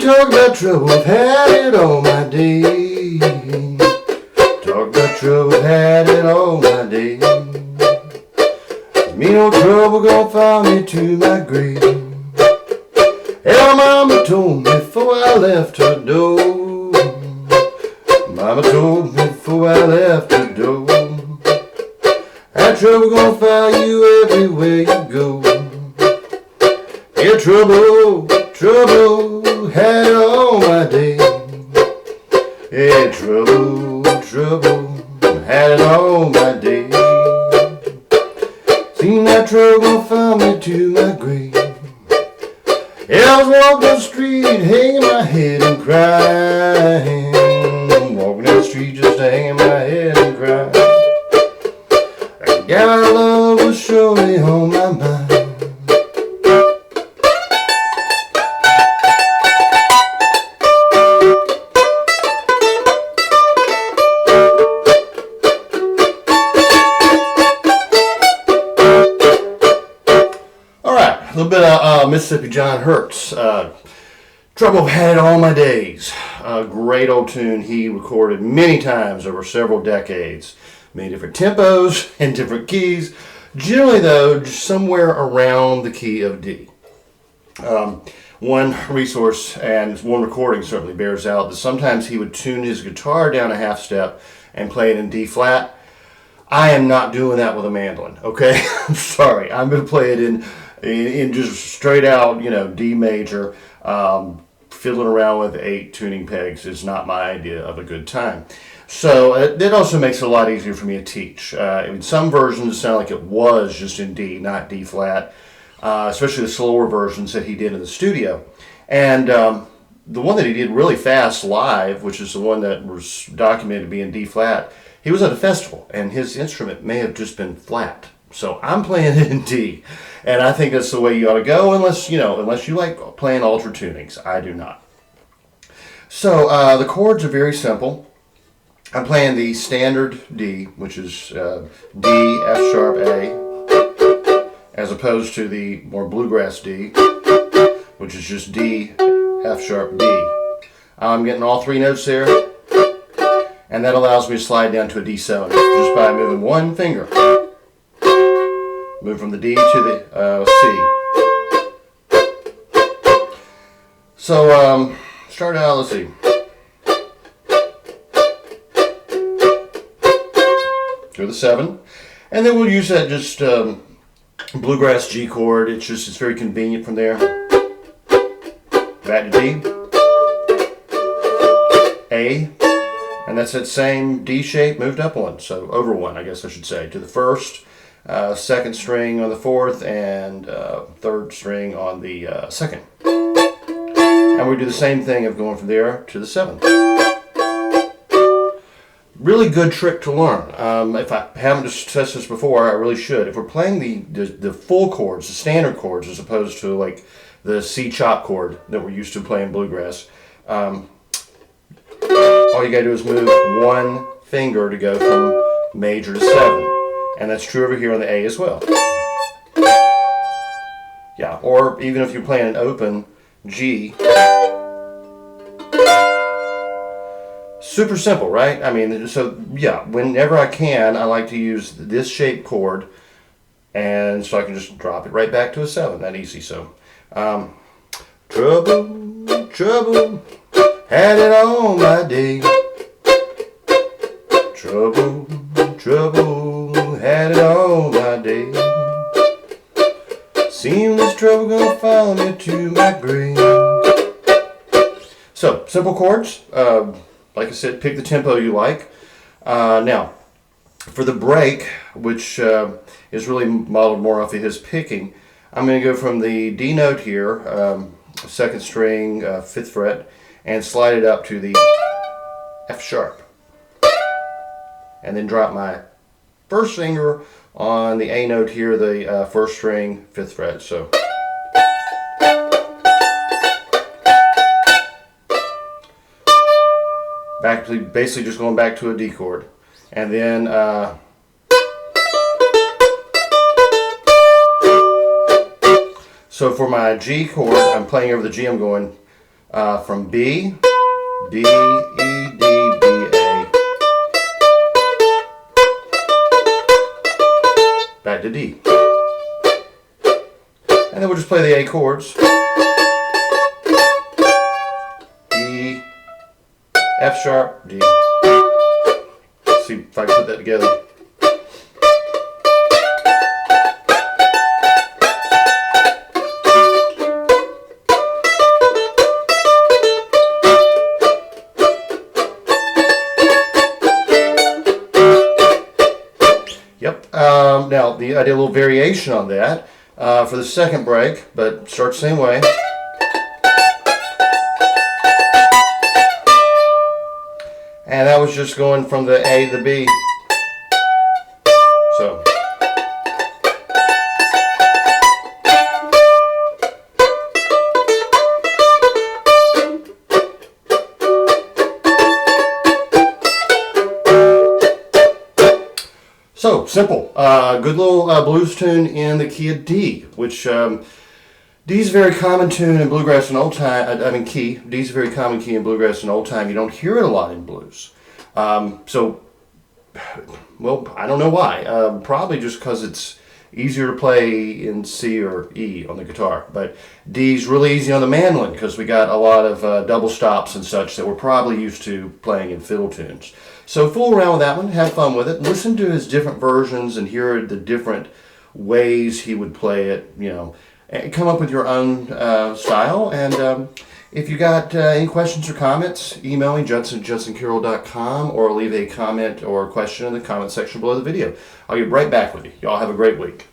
talk about trouble, I've had it all my day. Talk about trouble, I've had it all my day. Me no trouble gonna follow me to my grave. Hell, mama told me before I left her door. Mama told me before I left her door. That trouble gonna follow you everywhere you go. Yeah, trouble, trouble, had it all my day. Yeah, trouble, trouble, had it all my day. Seen that trouble found me to my grave. Yeah, I was walking down the street, hanging my head and crying. Walking down the street, just hanging my head and crying. That gal I love was surely on my mind. A little bit of Mississippi John Hurt's Trouble I've Had It All My Days. A great old tune he recorded many times over several decades. Many different tempos and different keys. Generally, though, just somewhere around the key of D. One resource and one recording certainly bears out that sometimes he would tune his guitar down a half step and play it in D flat. I am not doing that with a mandolin, okay? I'm sorry. I'm going to play it in just straight out, D major. Fiddling around with 8 tuning pegs is not my idea of a good time. So it also makes it a lot easier for me to teach. In some versions, it sounded like it was just in D, not D flat, especially the slower versions that he did in the studio. And the one that he did really fast live, which is the one that was documented to be in D flat, he was at a festival, and his instrument may have just been flat. So I'm playing it in D, and I think that's the way you ought to go, unless you like playing altered tunings. I do not. So the chords are very simple. I'm playing the standard D, which is D, F sharp, A, as opposed to the more bluegrass D, which is just D, F sharp, D. I'm getting all 3 notes there, and that allows me to slide down to a D7 just by moving one finger. Move from the D to the C. So start out, let's see. To the 7. And then we'll use that just bluegrass G chord. It's very convenient from there. Back to D. A. And that's that same D shape moved up one. So over one, I guess I should say. To the 1st. 2nd string on the 4th, and 3rd string on the 2nd. And we do the same thing of going from there to the 7th. Really good trick to learn. If I haven't discussed this before, I really should. If we're playing the full chords, the standard chords, as opposed to like the C chop chord that we're used to playing bluegrass, all you gotta do is move one finger to go from major to 7. And that's true over here on the A as well. Yeah, or even if you're playing an open G. Super simple, right? I mean, so yeah, whenever I can, I like to use this shape chord, and so I can just drop it right back to a 7, that easy. So, trouble, trouble, had it all my day. Trouble, trouble, had it all my day. Seems this trouble gonna follow me to my grave. So, simple chords. Like I said, pick the tempo you like. Now, for the break, which is really modeled more off of his picking, I'm going to go from the D note here, 2nd string, 5th fret, and slide it up to the F sharp. And then drop my 1st finger on the A note here, the 1st string, 5th fret. So back to basically just going back to a D chord, and then so for my G chord, I'm playing over the G. I'm going from B, D, E, D, B, A, back to D. And then we'll just play the A chords. E, F sharp, D. Let's see if I can put that together. Yep. Now, I did a little variation on that for the second break, but starts the same way. And that was just going from the A to the B. So. So, simple. Good little blues tune in the key of D, which D is a very common tune in bluegrass and old time. Key. D is a very common key in bluegrass and old time. You don't hear it a lot in blues. So, well, I don't know why. Probably just because it's easier to play in C or E on the guitar. But D's really easy on the mandolin because we got a lot of double stops and such that we're probably used to playing in fiddle tunes. So fool around with that one, have fun with it, listen to his different versions and hear the different ways he would play it, you know, and come up with your own style. And if you got any questions or comments, email me, judson@judsoncarroll.com, or leave a comment or question in the comment section below the video. I'll get right back with you. Y'all have a great week.